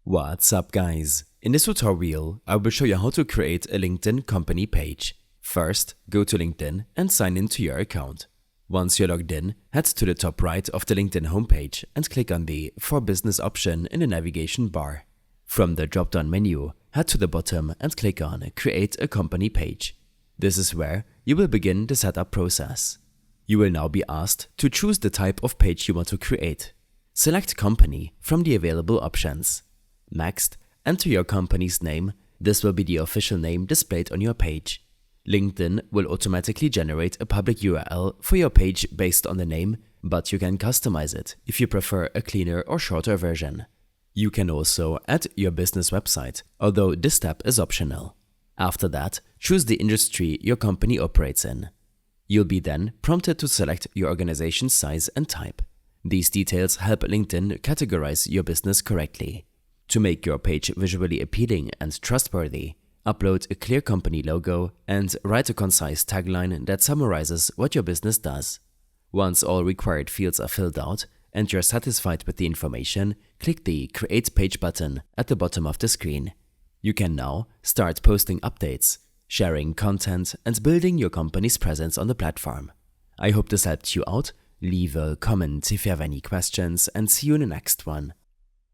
What's up guys? In this tutorial, I will show you how to create a LinkedIn company page. First, go to LinkedIn and sign into your account. Once you're logged in, head to the top right of the LinkedIn homepage and click on the For Business option in the navigation bar. From the drop-down menu, head to the bottom and click on Create a Company Page. This is where you will begin the setup process. You will now be asked to choose the type of page you want to create. Select Company from the available options. Next, enter your company's name. This will be the official name displayed on your page. LinkedIn will automatically generate a public URL for your page based on the name, but you can customize it if you prefer a cleaner or shorter version. You can also add your business website, although this step is optional. After that, choose the industry your company operates in. You'll be then prompted to select your organization's size and type. These details help LinkedIn categorize your business correctly. To make your page visually appealing and trustworthy, upload a clear company logo and write a concise tagline that summarizes what your business does. Once all required fields are filled out and you're satisfied with the information, click the Create Page button at the bottom of the screen. You can now start posting updates, sharing content, and building your company's presence on the platform. I hope this helped you out. Leave a comment if you have any questions and see you in the next one.